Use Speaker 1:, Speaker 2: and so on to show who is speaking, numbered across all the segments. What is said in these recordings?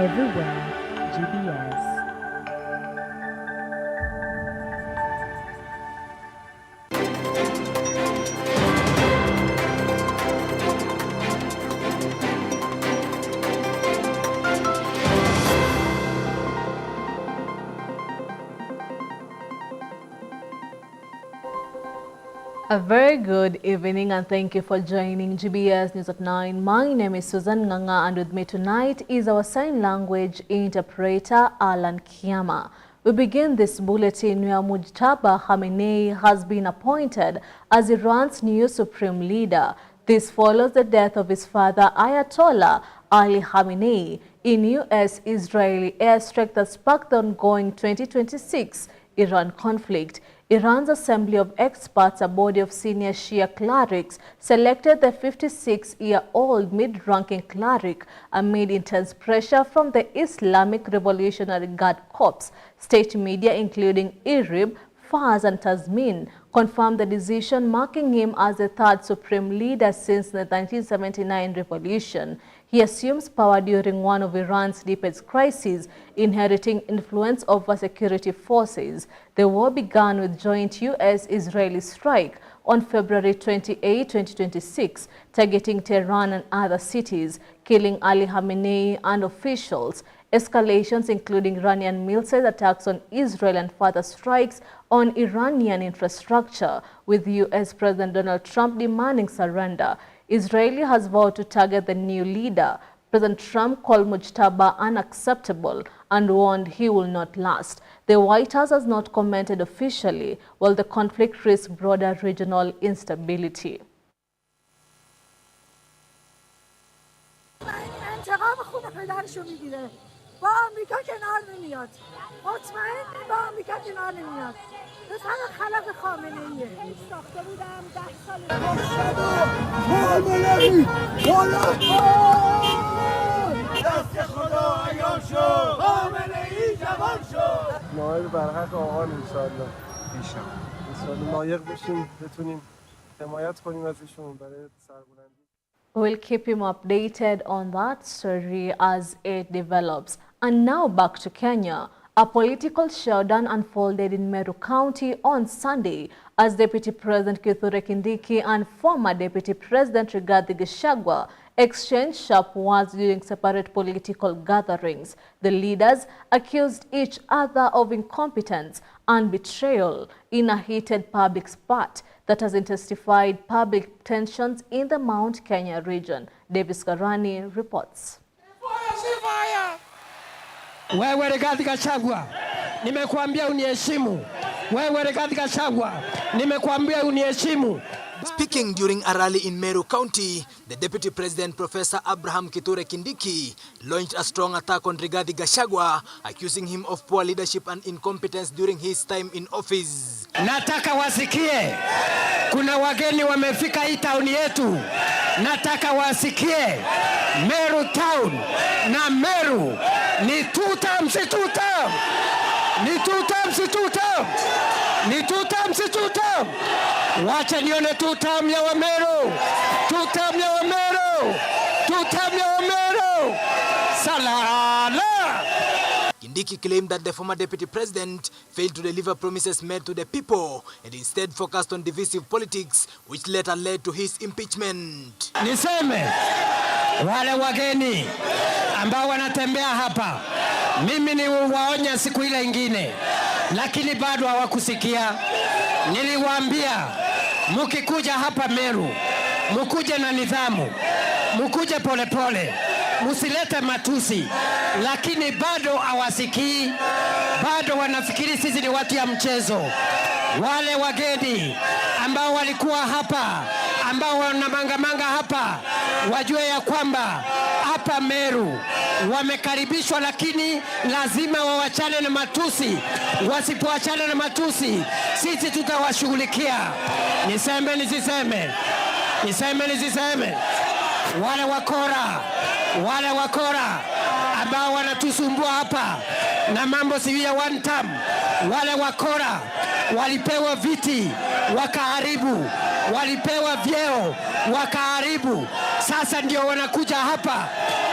Speaker 1: everywhere, GBS. A very good evening and thank you for joining GBS News at 9. My name is Susan Nganga and with me tonight is our sign language interpreter Alan Kiama. We begin this bulletin where Mujtaba Khamenei has been appointed as Iran's new supreme leader. This follows the death of his father Ayatollah Ali Khamenei in US-Israeli airstrike that sparked the ongoing 2026 Iran conflict. Iran's Assembly of Experts, a body of senior Shia clerics, selected the 56-year-old mid-ranking cleric amid intense pressure from the Islamic Revolutionary Guard Corps. State media, including IRIB, Fars and Tasmin, confirmed the decision, marking him as the third supreme leader since the 1979 revolution. He assumes power during one of Iran's deepest crises, inheriting influence over security forces. The war began with joint US-Israeli strike on February 28, 2026, targeting Tehran and other cities, killing Ali Khamenei and officials. Escalations, including Iranian missile attacks on Israel and further strikes on Iranian infrastructure, with US President Donald Trump demanding surrender. Israel has vowed to target the new leader. President Trump called Mujtaba unacceptable and warned he will not last. The White House has not commented officially, while the conflict risks broader regional instability.
Speaker 2: با آمریکا کنار نمیاد. مطمئن با آمریکا کنار نمیاد. بس همه خلق خامنه‌ایه. ساخته بودم 10 سال. خامنه‌ای بالا دست خدا عیان شد. خامنه‌ای جوان شد.
Speaker 3: نایل برحق آقا انشالله. انشالله لایق بشیم بتونیم حمایت کنیم ازشون برای سربلندی.
Speaker 1: We'll keep him updated on that story as it develops. And now back to Kenya. A political showdown unfolded in Meru County on Sunday as Deputy President Kithure Kindiki and former Deputy President Rigathi Gachagua exchanged sharp words during separate political gatherings. The leaders accused each other of incompetence and betrayal in a heated public spat that has intensified public tensions in the Mount Kenya region. Davis Karani reports.
Speaker 4: Wewe Rigathi Gachagua, nimekuambia uniheshimu. Wewe Rigathi Gachagua, nimekuambia uniheshimu.
Speaker 5: Speaking during a rally in Meru County, the Deputy President Professor Abraham Kithure Kindiki launched a strong attack on Rigathi Gachagua, accusing him of poor leadership and incompetence during his time in office.
Speaker 4: Nataka wasikie, kuna wageni wamefika hii town yetu. Nataka wasikie, Meru town na Meru ni two-term, si two-term. Ni two-term, si two-term. Ni two-term, si two-term. Wacha nione two-term ya Wameru. Two-term ya Wameru. Two-term ya Wameru. Salala.
Speaker 5: Kindiki claimed that the former deputy president failed to deliver promises made to the people and instead focused on divisive politics, which later led to his impeachment.
Speaker 4: Niseme, wale wageni ambao wanatembea hapa, mimi niliwaonya siku ile ingine, lakini bado hawakusikia. Niliwaambia, mukikuja hapa Meru, mukuje na nidhamu, mukuje polepole, musilete matusi, lakini bado hawasikii, bado wanafikiri sisi ni watu ya mchezo. Wale wageni ambao walikuwa hapa, ambao wanamangamanga hapa, wajue ya kwamba hapa Meru wamekaribishwa, lakini lazima wawachane na matusi. Wasipoachana na matusi, sisi tutawashughulikia. Niseme nisiseme? Niseme nisiseme? Wale wakora ambao wanatusumbua hapa na mambo si ya one time, wale wakora walipewa viti wakaharibu, walipewa vyeo wakaharibu, sasa ndio wanakuja hapa,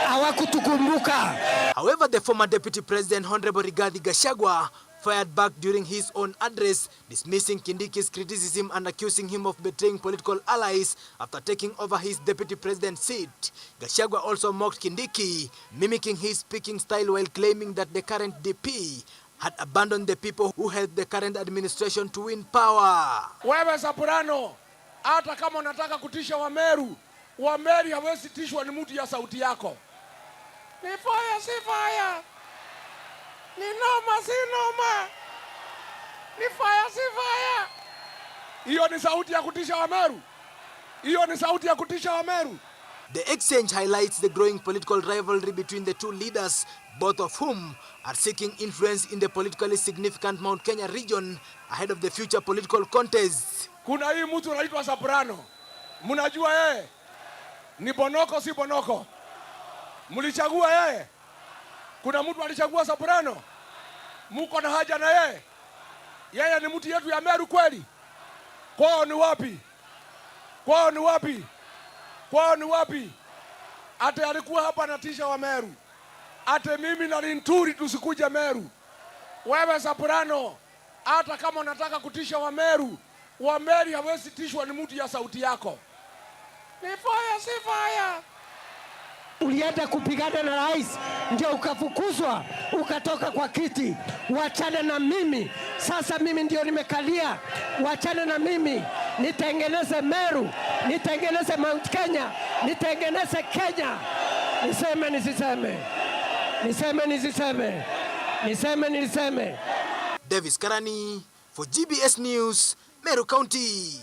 Speaker 4: hawakutukumbuka.
Speaker 5: However, the former Deputy President Honorable Rigathi Gachagua fired back during his own address, dismissing Kindiki's criticism and accusing him of betraying political allies after taking over his deputy president's seat. Gachagua also mocked Kindiki, mimicking his speaking style while claiming that the current DP had abandoned the people who helped the current administration to win power.
Speaker 6: Wewe Soprano, hata kama unataka kutisha Wameru, Wameru hawezi tishwa ni mtu ya sauti yako. Ni fire si fire. Ni noma si noma. Ni fire si fire. Hiyo ni sauti ya kutisha Wameru. Hiyo ni sauti ya kutisha Wameru.
Speaker 5: The exchange highlights the growing political rivalry between the two leaders, both of whom are seeking influence in the politically significant Mount Kenya region ahead of the future political contest.
Speaker 6: Kuna hii mtu anaitwa Soprano. Mnajua yeye? Ni Bonoko si Bonoko. Mlichagua yeye? Kuna mtu alichagua Soprano? Muko na haja na yeye? Yeye ni mtu yetu ya Meru kweli? Kwao ni wapi? Kwao ni wapi? Kwao ni wapi? Ate alikuwa hapa natisha wa Meru. Ate mimi na Linturi tusikuje Meru. Wewe Soprano, hata kama unataka kutisha wa Meru hawezi tishwa ni mtu ya sauti yako. Ni fire si fire.
Speaker 4: Ulienda kupigana na rais, ndio ukafukuzwa, ukatoka kwa kiti. Wachana na mimi, sasa mimi ndio nimekalia. Wachana na mimi, nitengeneze Meru, nitengeneze Mount Kenya, nitengeneze Kenya. Niseme nisiseme, niseme nisiseme, niseme niseme.
Speaker 5: Davis Karani for GBS News, Meru County.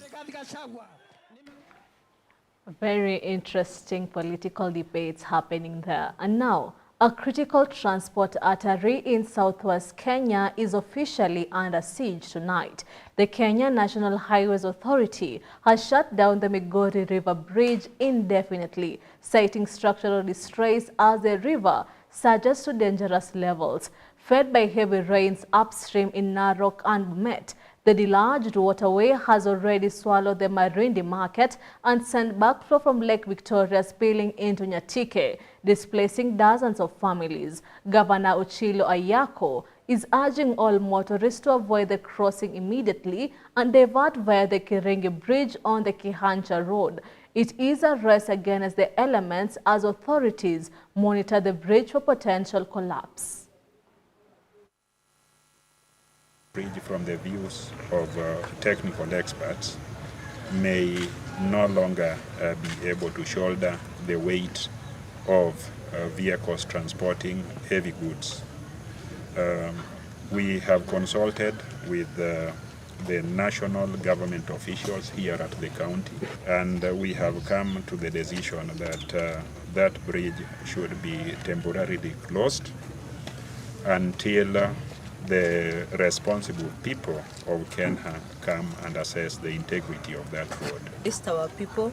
Speaker 1: Very interesting political debates happening there. And now, a critical transport artery in southwest Kenya is officially under siege tonight. The Kenya National Highways Authority has shut down the Migori River Bridge indefinitely, citing structural distress as the river surges to dangerous levels. Fed by heavy rains upstream in Narok and Bomet, the delarged waterway has already swallowed the Marindi market and sent backflow from Lake Victoria spilling into Nyatike, displacing dozens of families. Governor Ochilo Ayako is urging all motorists to avoid the crossing immediately and divert via the Kiringi Bridge on the Kihancha Road. It is a race against the elements as authorities monitor the bridge for potential collapse.
Speaker 7: From the views of technical experts, may no longer be able to shoulder the weight of vehicles transporting heavy goods. We have consulted with the national government officials here at the county, and we have come to the decision that that bridge should be temporarily closed until the responsible people of Kenya come and assess the integrity of that road.
Speaker 8: Assist our people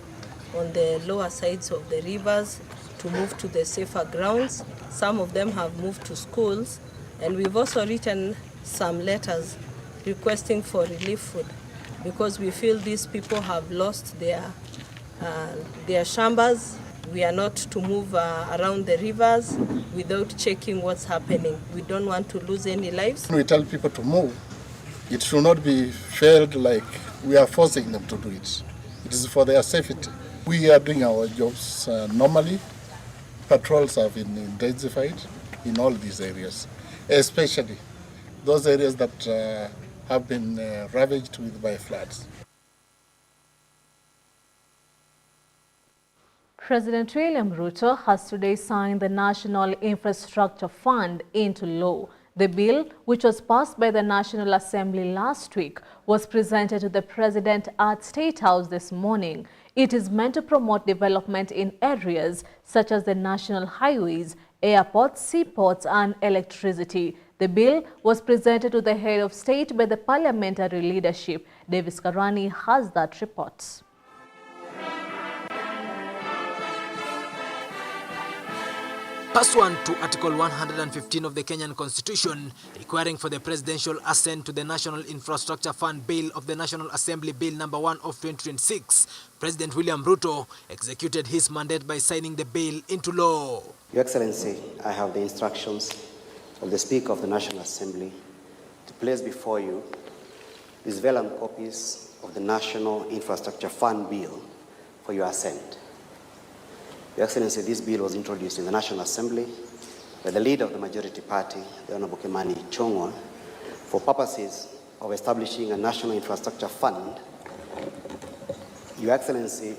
Speaker 8: on the lower sides of the rivers to move to the safer grounds. Some of them have moved to schools, and we've also written some letters requesting for relief food because we feel these people have lost their shambas. We are not to move around the rivers without checking what's happening. We don't want to lose any lives.
Speaker 9: When we tell people to move, it should not be felt like we are forcing them to do it. It is for their safety. We are doing our jobs normally. Patrols have been intensified in all these areas, especially those areas that have been ravaged by floods.
Speaker 1: President William Ruto has today signed the National Infrastructure Fund into law. The bill, which was passed by the National Assembly last week, was presented to the President at State House this morning. It is meant to promote development in areas such as the national highways, airports, seaports, and electricity. The bill was presented to the head of state by the parliamentary leadership. Davis Karani has that report.
Speaker 5: pursuant to Article 115 of the Kenyan Constitution, requiring for the presidential assent to the National Infrastructure Fund Bill of the National Assembly Bill number 1 of 2026, President William Ruto executed his mandate by signing the bill into law.
Speaker 10: Your Excellency, I have the instructions of the Speaker of the National Assembly to place before you these vellum copies of the National Infrastructure Fund Bill for your assent. Your Excellency, this bill was introduced in the National Assembly by the leader of the majority party, the Honorable Kimani Ichung'wah, for purposes of establishing a National Infrastructure Fund. Your Excellency,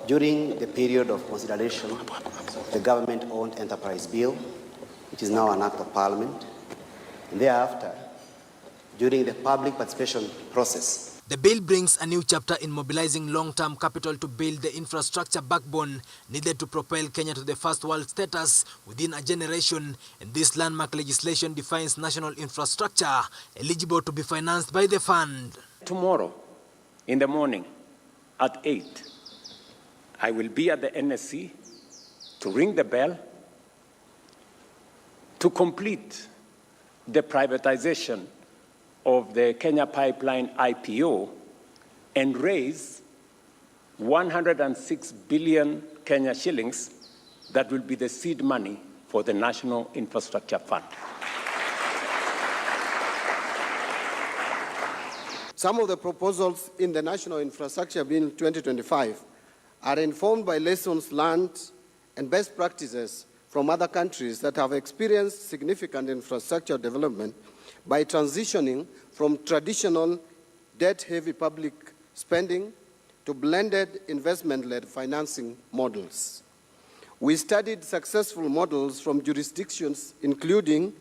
Speaker 10: during the period of consideration of the government-owned enterprise bill, which is now an act of parliament, and thereafter, during the public participation process,
Speaker 5: the bill brings a new chapter in mobilizing long-term capital to build the infrastructure backbone needed to propel Kenya to the first world status within a generation, and this landmark legislation defines national infrastructure eligible to be financed by the fund.
Speaker 4: Tomorrow, in the morning, at 8, I will be at the NSC to ring the bell to complete the privatization of the Kenya Pipeline IPO and raise 106 billion Kenya shillings that will be the seed money for the National Infrastructure Fund.
Speaker 11: Some of the proposals in the National Infrastructure Bill 2025 are informed by lessons learned and best practices from other countries that have experienced significant infrastructure development by transitioning from traditional debt-heavy public spending to blended investment-led financing models. We studied successful models from jurisdictions including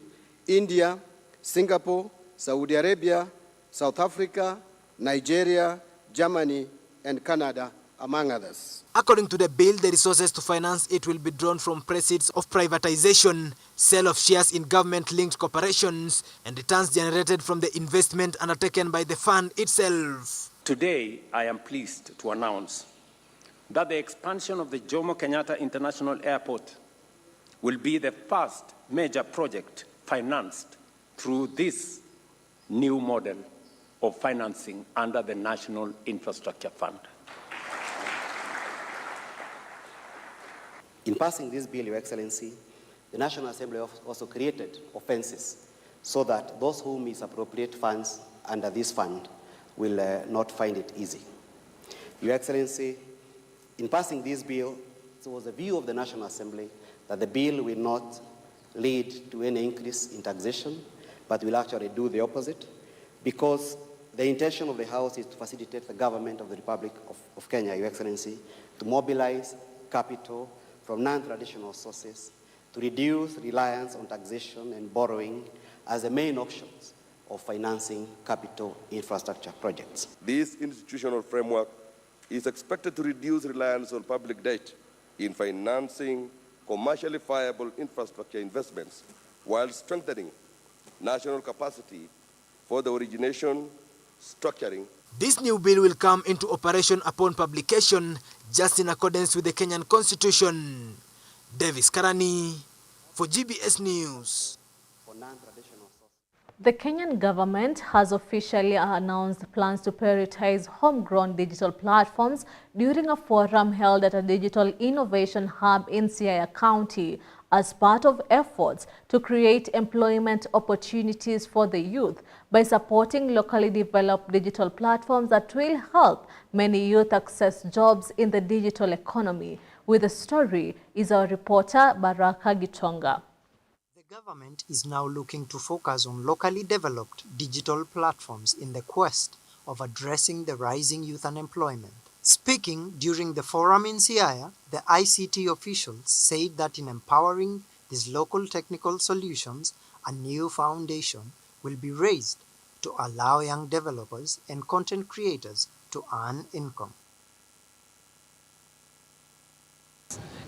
Speaker 11: India, Singapore, Saudi Arabia, South Africa, Nigeria, Germany, and Canada, among others.
Speaker 5: According to the bill, the resources to finance it will be drawn from proceeds of privatization, sale of shares in government-linked corporations, and returns generated from the investment undertaken by the fund itself.
Speaker 4: Today, I am pleased to announce that the expansion of the Jomo Kenyatta International Airport will be the first major project financed through this new model of financing under the National Infrastructure Fund.
Speaker 10: In passing this bill, Your Excellency, the National Assembly also created offenses so that those who misappropriate funds under this fund will not find it easy. Your Excellency, in passing this bill, it was the view of the National Assembly that the bill will not lead to any increase in taxation, but will actually do the opposite, because the intention of the House is to facilitate the government of the Republic of Kenya, Your Excellency, to mobilize capital from non-traditional sources to reduce reliance on taxation and borrowing as the main options of financing capital infrastructure projects.
Speaker 12: This institutional framework is expected to reduce reliance on public debt in financing commercially viable infrastructure investments while strengthening national capacity for the origination, structuring.
Speaker 5: This new bill will come into operation upon publication, just in accordance with the Kenyan Constitution. Davis Karani for GBS News.
Speaker 1: The Kenyan government has officially announced plans to prioritize homegrown digital platforms during a forum held at a digital innovation hub in Siaya County as part of efforts to create employment opportunities for the youth by supporting locally developed digital platforms that will help many youth access jobs in the digital economy. With the story is our reporter Baraka Gitonga.
Speaker 13: The government is now looking to focus on locally developed digital platforms in the quest of addressing the rising youth unemployment. Speaking during the forum in Siaya, the ICT officials said that in empowering these local technical solutions, a new foundation will be raised to allow young developers and content creators to earn income.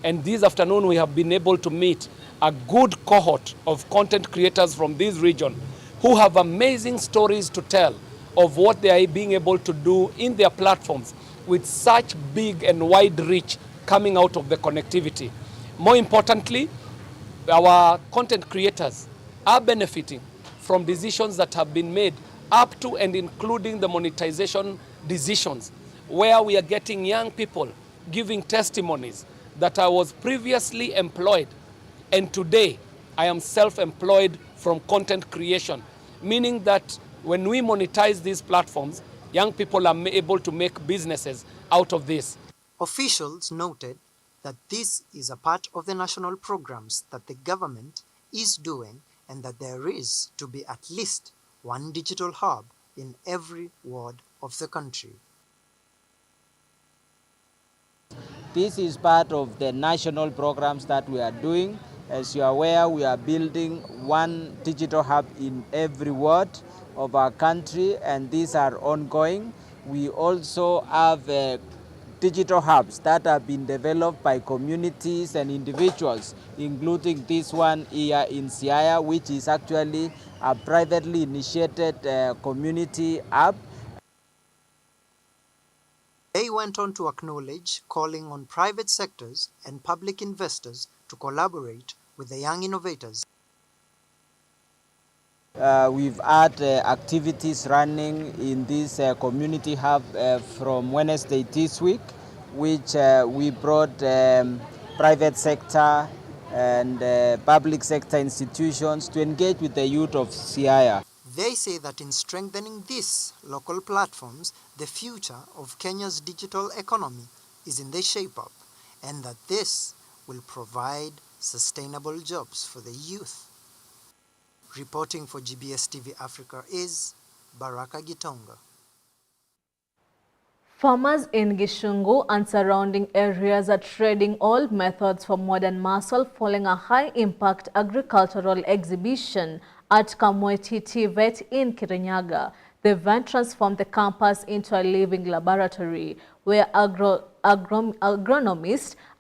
Speaker 14: And this afternoon we have been able to meet a good cohort of content creators from this region who have amazing stories to tell of what they are being able to do in their platforms with such big and wide reach coming out of the connectivity. More importantly, our content creators are benefiting from decisions that have been made up to and including the monetization decisions, where we are getting young people giving testimonies that I was previously employed and today I am self-employed from content creation, meaning that when we monetize these platforms, young people are able to make businesses out of this.
Speaker 13: Officials noted that this is a part of the national programs that the government is doing and that there is to be at least one digital hub in every ward of the country.
Speaker 15: This is part of the national programs that we are doing. As you are aware, we are building one digital hub in every ward of our country, and these are ongoing. We also have digital hubs that have been developed by communities and individuals, including this one here in Siaya, which is actually a privately initiated community hub.
Speaker 13: They went on to acknowledge calling on private sectors and public investors to collaborate with the young innovators.
Speaker 15: We've had activities running in this community hub from Wednesday this week, which we brought private sector and public sector institutions to engage with the youth of Siaya.
Speaker 13: They say that in strengthening these local platforms, the future of Kenya's digital economy is in the shape-up, and that this will provide sustainable jobs for the youth. Reporting for GBS TV Africa is Baraka Gitonga.
Speaker 1: Farmers in Gishungu and surrounding areas are trading old methods for modern muscle following a high-impact agricultural exhibition at Kamweti TVET in Kirinyaga. The event transformed the campus into a living laboratory where agronomists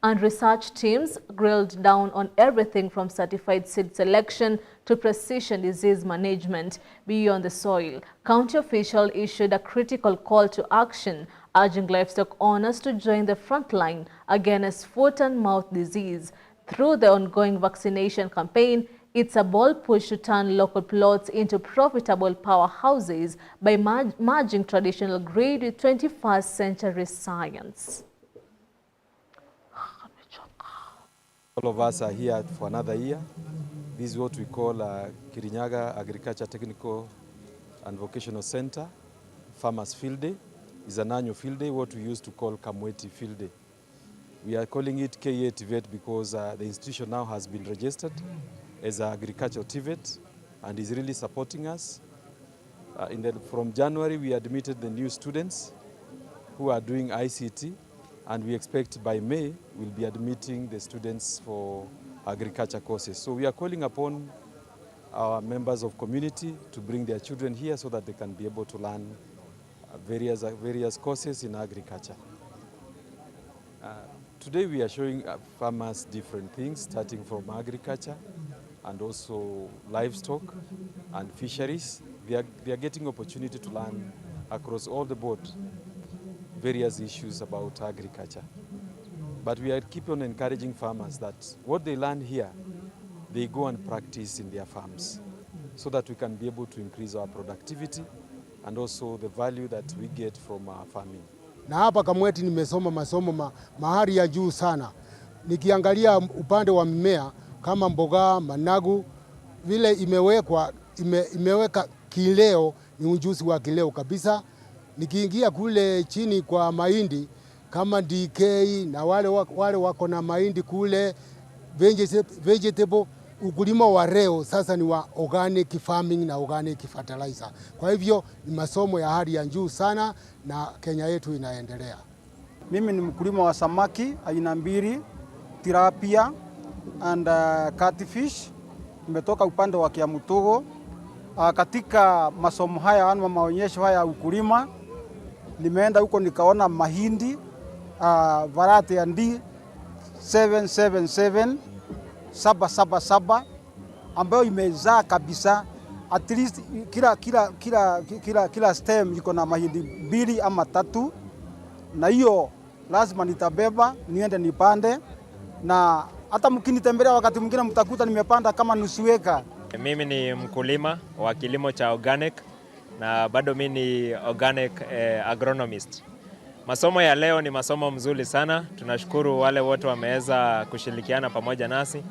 Speaker 1: and research teams drilled down on everything from certified seed selection to precision disease management beyond the soil. County officials issued a critical call to action, urging livestock owners to join the front line against foot and mouth disease. Through the ongoing vaccination campaign, it's a bold push to turn local plots into profitable powerhouses by merging traditional grade with 21st century science.
Speaker 16: All of us are here for another year. This is what we call Kirinyaga Agriculture Technical and Vocational Center Farmers Field Day. It's an annual field day, what we used to call Kamweti Field Day. We are calling it KA TVET because the institution now has been registered as an agricultural TVET and is really supporting us. From January, we admitted the new students who are doing ICT, and we expect by May we'll be admitting the students for agriculture courses. So we are calling upon our members of community to bring their children here so that they can be able to learn various courses in agriculture. Today we are showing farmers different things, starting from agriculture and also livestock and fisheries. They are getting opportunity to learn across all the board various issues about agriculture. But we are keep on encouraging farmers that what they learn here, they go and practice in their farms so that we can be able to increase our productivity and also the value that we get from our farming.
Speaker 17: Na hapa Kamweti nimesoma masomo mahali ya juu sana. Nikiangalia upande wa mimea kama mboga, managu, vile imeweka kileo, ni ujuzi wa kileo kabisa. Nikiingia kule chini kwa mahindi kama DK na wale wako na mahindi kule vegetable, ukulima wa leo sasa ni wa organic farming na organic fertilizer. Kwa hivyo ni masomo ya hali ya juu sana na Kenya yetu inaendelea.
Speaker 18: Mimi ni mkulima wa samaki aina mbili, tilapia and catfish. Nimetoka upande wa Kiamutogo. Katika masomo haya ama maonyesho haya ukulima, nimeenda huko nikaona mahindi variety ya D777 777 ambayo imezaa kabisa. At least kila stem iko na mahindi 2 ama 3, na hiyo lazima nitabeba niende nipande, na Hata mkinitembelea wakati mwingine mtakuta nimepanda kama nusu eka.
Speaker 19: Mimi ni mkulima wa kilimo cha organic na bado mimi ni organic agronomist. Masomo ya leo ni masomo mzuri sana. Tunashukuru wale wote wameweza kushirikiana pamoja nasi.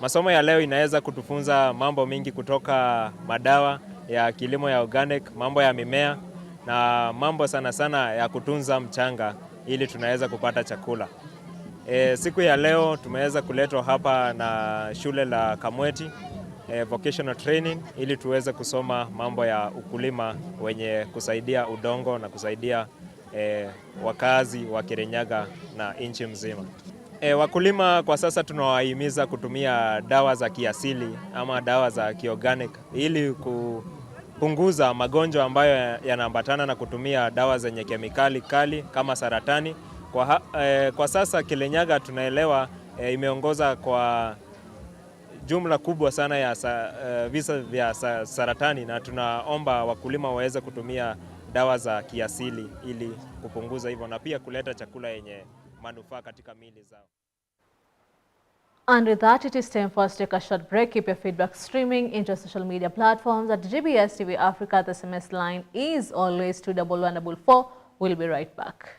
Speaker 19: Masomo ya leo inaweza kutufunza mambo mingi kutoka madawa ya kilimo ya organic, mambo ya mimea na mambo sana sana ya kutunza mchanga ili tunaweza kupata chakula. Siku ya leo tumeweza kuletwa hapa na shule la Kamweti vocational training ili tuweze kusoma mambo ya ukulima wenye kusaidia udongo na kusaidia wakazi wa Kirinyaga na nchi mzima. Wakulima kwa sasa tunawahimiza kutumia dawa za kiasili ama dawa za kiorganic ili kupunguza magonjwa ambayo yanaambatana na kutumia dawa zenye kemikali kali kama saratani. Kwa sasa Kirinyaga tunaelewa imeongoza kwa jumla kubwa sana ya visa vya saratani, na tunaomba wakulima waweze kutumia dawa za kiasili ili kupunguza hivyo na pia kuleta chakula yenye manufaa katika miili zao.
Speaker 1: And with that, it is time for us to take a short break. Keep your feedback streaming into social media platforms at GBS TV Africa. The SMS line is always 21144. We'll be right back.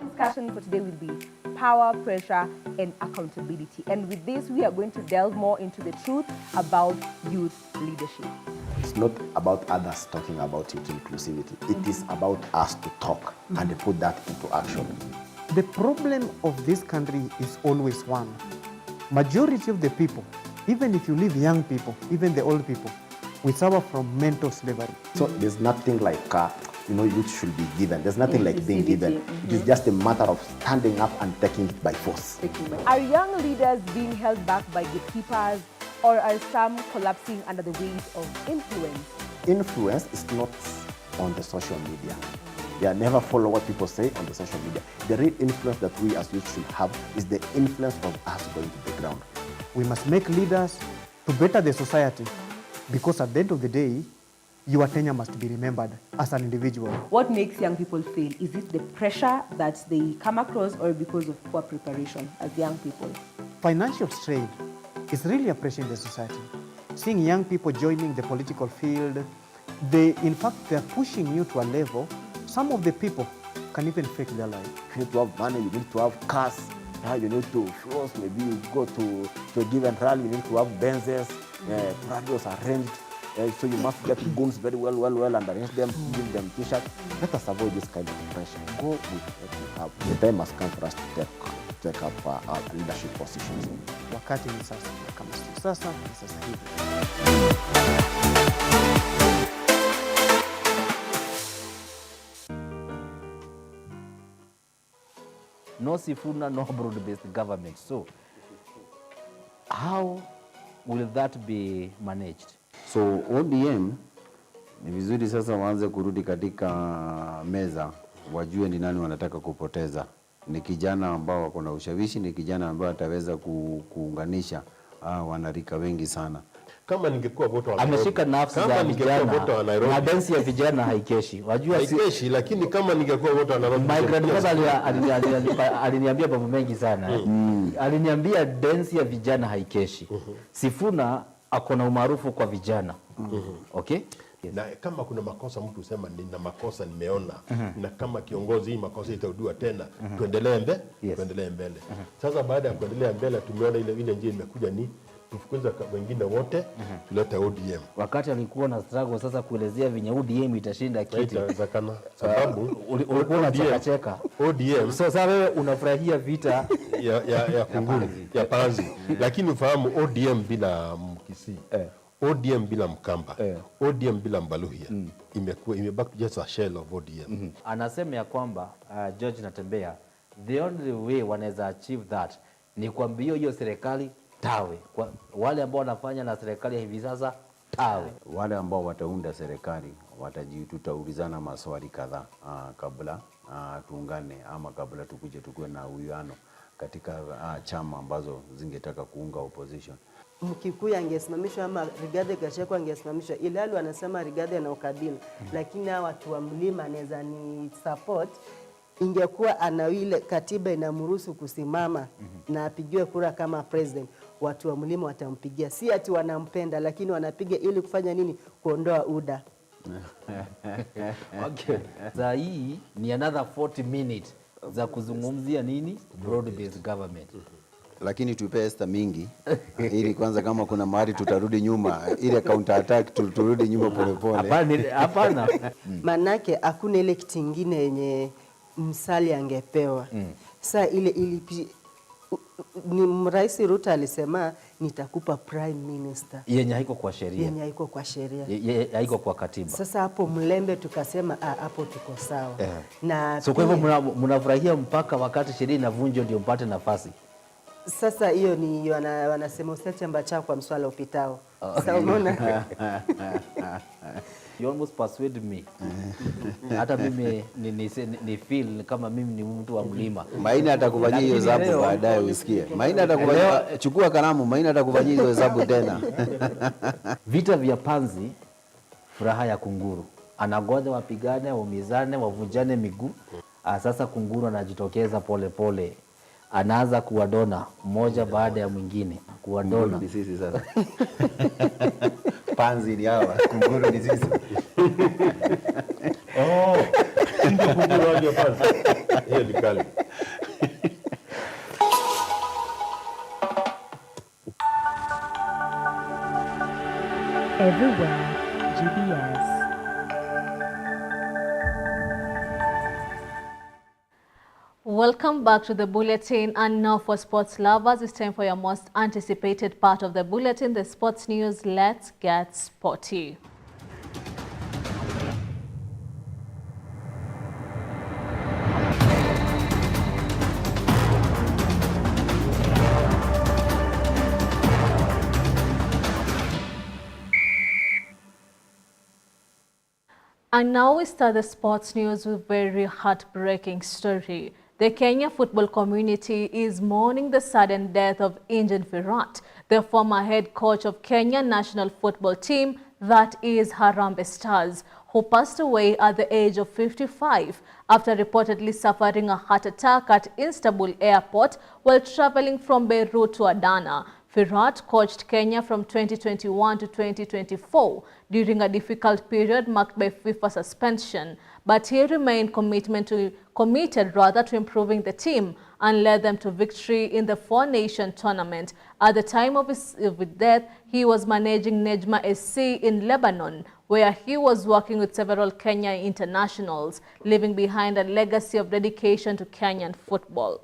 Speaker 20: Discussion for today will be power, pressure, and accountability. And with this, we are going to delve more into the truth about youth leadership.
Speaker 21: It's not about others talking about youth inclusivity. It is about us to talk and put that into action.
Speaker 22: The problem of this country is always one. Majority of the people, even if you leave young people, even the old people, we suffer from mental slavery.
Speaker 21: So there's nothing like youth should be given. There's nothing like being given. It is just a matter of standing up and taking it by force.
Speaker 20: Are young leaders being held back by gatekeepers, or are some collapsing under the weight of influence?
Speaker 21: Influence is not on the social media. They never follow what people say on the social media. The real influence that we as youth should have is the influence of us going to the ground.
Speaker 22: We must make leaders to better the society, because at the end of the day, your tenure must be remembered as an individual.
Speaker 20: What makes young people fail? Is it the pressure that they come across, or because of poor preparation as young people?
Speaker 22: Financial strain is really a pressure in the society. Seeing young people joining the political field, in fact, they're pushing you to a level, some of the people can even fake their life.
Speaker 21: You need to have money, you need to have cars, you need to floss, maybe you go to a given rally, you need to have Benzes, radios arranged. So you must get goons very well and arrange them, give them t-shirts. Let us avoid this kind of pressure. Go with what you have. The time has come for us to take up our leadership positions.
Speaker 22: Wakati ni sasa, kama sasa ni sasa hivi.
Speaker 23: No Sifuna, no broad-based government. So how will that be managed?
Speaker 24: So ODM ni vizuri sasa waanze kurudi katika meza, wajue ni nani wanataka kupoteza. Ni kijana ambao wako na ushawishi, ni kijana ambao ataweza kuunganisha wanarika wengi sana.
Speaker 25: Kama ningekuwa voto wa
Speaker 23: Nairobi, ameshika nafsi za vijana na densi ya vijana haikeshi. Wajua
Speaker 25: haikeshi, lakini kama ningekuwa voto wa Nairobi,
Speaker 23: my grandmother aliniambia mambo mengi sana. Aliniambia densi ya vijana haikeshi. Sifuna akona umaarufu kwa vijana. Okay?
Speaker 25: Yes. Na kama kuna makosa mtu usema nina makosa nimeona, na kama kiongozi hii makosa itarudiwa tena, tuendelee mbele. Sasa baada ya kuendelea mbele tumeona ile njia imekuja ni tufukuze wengine wote, tulete ODM.
Speaker 23: Wakati alikuwa na struggle sasa kuelezea vinye ODM itashinda kiti.
Speaker 25: Inawezekana sababu
Speaker 23: ulikuwa unacheka
Speaker 25: ODM.
Speaker 23: So sasa wewe unafurahia vita
Speaker 25: ya kunguni, ya panzi. Lakini ufahamu ODM bila Mkisii. ODM bila Mkamba, ODM bila Mbaluhia, imebaki just a shell of ODM.
Speaker 23: Anasema ya kwamba George Natembeya, the only way wanaweza achieve that ni kuambia hiyo serikali tawe. Kwa wale ambao wanafanya na serikali hivi sasa tawe.
Speaker 24: Wale ambao wataunda serikali tutaulizana maswali kadhaa kabla tuungane ama kabla tukue na uwiano katika chama ambazo zingetaka kuunga opposition.
Speaker 26: Mkikuyu angesimamishwa ama Rigathi Gachagua angesimamishwa, ilhali wanasema Rigathi ana ukabila, lakini hawa watu wa mlima anaweza ni support ingekuwa ana ile katiba inamruhusu kusimama na apigiwe kura kama president, watu wa mlima watampigia. Si ati wanampenda, lakini wanapiga ili kufanya nini? Kuondoa UDA.
Speaker 23: Okay. Saa hii ni another 40 minutes za kuzungumzia nini? Broad based government.
Speaker 24: Lakini tupe Esther mingi ili kwanza kama kuna mahali tutarudi nyuma ile counter attack turudi nyuma polepole.
Speaker 23: Hapana.
Speaker 26: Manake hakuna ile kitu kingine yenye Musalia angepewa. Sasa ile ni Rais Ruto alisema nitakupa prime minister.
Speaker 23: Yenye haiko kwa sheria.
Speaker 26: Yenye haiko kwa sheria.
Speaker 23: Haiko kwa katiba.
Speaker 26: Sasa hapo Mlembe tukasema hapo tuko sawa. Na
Speaker 23: so kwa hivyo mnafurahia mpaka wakati sheria inavunjwa ndio mpate nafasi.
Speaker 26: Sasa hiyo ni wanasema usiache mbacha kwa mswala upitao. Sasa umeona?
Speaker 23: You almost persuade me. Hata mimi ni feel kama mimi ni mtu wa mlima.
Speaker 24: Maina atakufanyia hiyo hesabu baadaye usikie. Maina atakufanyia, chukua kalamu, Maina atakufanyia hiyo hesabu tena.
Speaker 23: Vita vya panzi, furaha ya kunguru. Anagoja wapigane, waumizane, wavunjane miguu. Sasa kunguru anajitokeza pole pole. Anaanza kuwadona mmoja baada ya mwingine. Kuwadona.
Speaker 24: Ni sisi sasa. Panzi ni hawa, kunguru ni sisi.
Speaker 25: Ndio kunguru ndio panzi. Hiyo ni kali.
Speaker 20: Everywhere, GBS.
Speaker 1: Welcome back to the Bulletin, and now for sports lovers, it's time for your most anticipated part of the Bulletin, the sports news. Let's get sporty. And now we start the sports news with a very heartbreaking story. The Kenya football community is mourning the sudden death of Injin Virat, the former head coach of Kenya national football team, that is Harambee Stars, who passed away at the age of 55 after reportedly suffering a heart attack at Istanbul airport while traveling from Beirut to Adana. Virat coached Kenya from 2021 to 2024 during a difficult period marked by FIFA suspension, but he remained committed to improving the team and led them to victory in the Four Nation tournament. At the time of his death, he was managing Nejma SC in Lebanon, where he was working with several Kenya internationals, leaving behind a legacy of dedication to Kenyan football.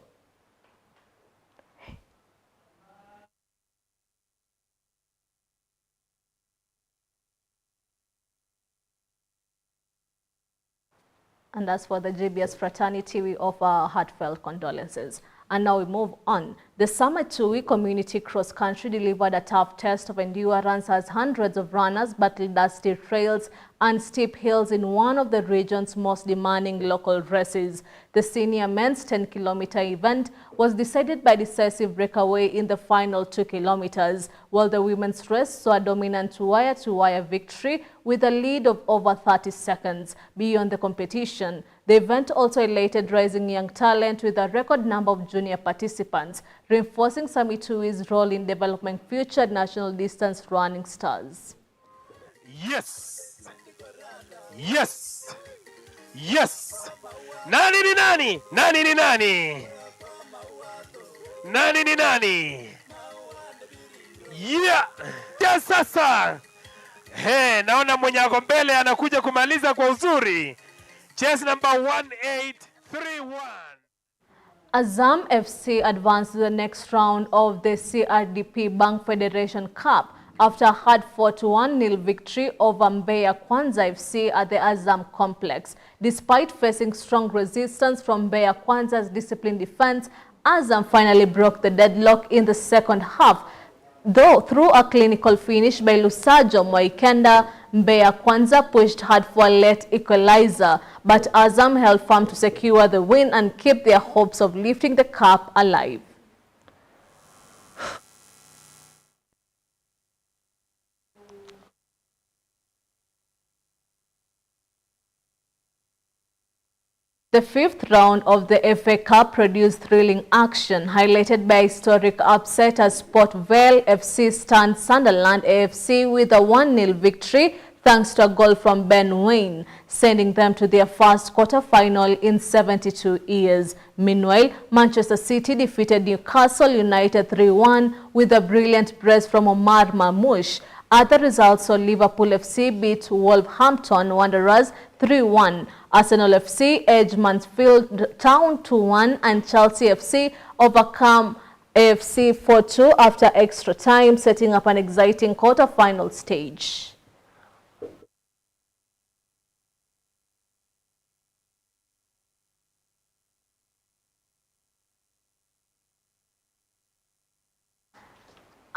Speaker 1: And as for the GBS fraternity, we offer heartfelt condolences. And now we move on. The Summit 2 community cross-country delivered a tough test of endurance as hundreds of runners battled dusty trails and steep hills in one of the region's most demanding local races. The senior men's 10-kilometer event was decided by decisive breakaway in the final 2 kilometers, while the women's race saw a dominant wire-to-wire victory with a lead of over 30 seconds. Beyond the competition, the event also elated rising young talent with a record number of junior participants, reinforcing Summit 2's role in developing future national distance running stars.
Speaker 2: Yes! Yes! Yes! Nani ni nani? Nani ni nani? Nani ni nani? Yeah! Ya sasa! He, naona mwenye ako mbele anakuja kumaliza kwa uzuri. Chase number 1831.
Speaker 1: Azam FC advanced to the next round of the CRDP Bank Federation Cup after a hard-fought 1-0 victory over Mbeya Kwanza FC at the Azam complex. Despite facing strong resistance from Mbeya Kwanza's disciplined defense, Azam finally broke the deadlock in the second half. Though through a clinical finish by Lusajo Moikenda, Mbeya Kwanza pushed hard for a late equalizer, but Azam held firm to secure the win and keep their hopes of lifting the cup alive. The fifth round of the FA Cup produced thrilling action, highlighted by historic upset as Port Vale FC stunned Sunderland AFC with a 1-0 victory thanks to a goal from Ben Wayne, sending them to their first quarter-final in 72 years. Meanwhile, Manchester City defeated Newcastle United 3-1 with a brilliant brace from Omar Mamouche. Other results saw Liverpool FC beat Wolverhampton Wanderers 3-1. Arsenal FC edged Mansfield Town 2-1 and Chelsea FC overcome AFC 4-2 after extra time, setting up an exciting quarter-final stage.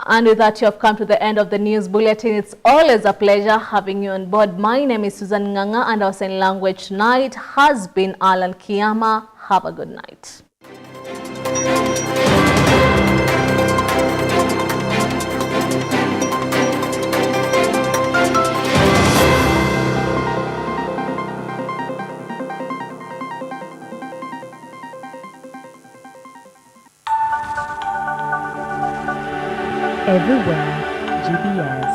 Speaker 1: And with that, you have come to the end of the news bulletin. It's always a pleasure having you on board. My name is Susan Nganga, and our sign language tonight has been Alan Kiama. Have a good night.
Speaker 3: Everywhere, GBS.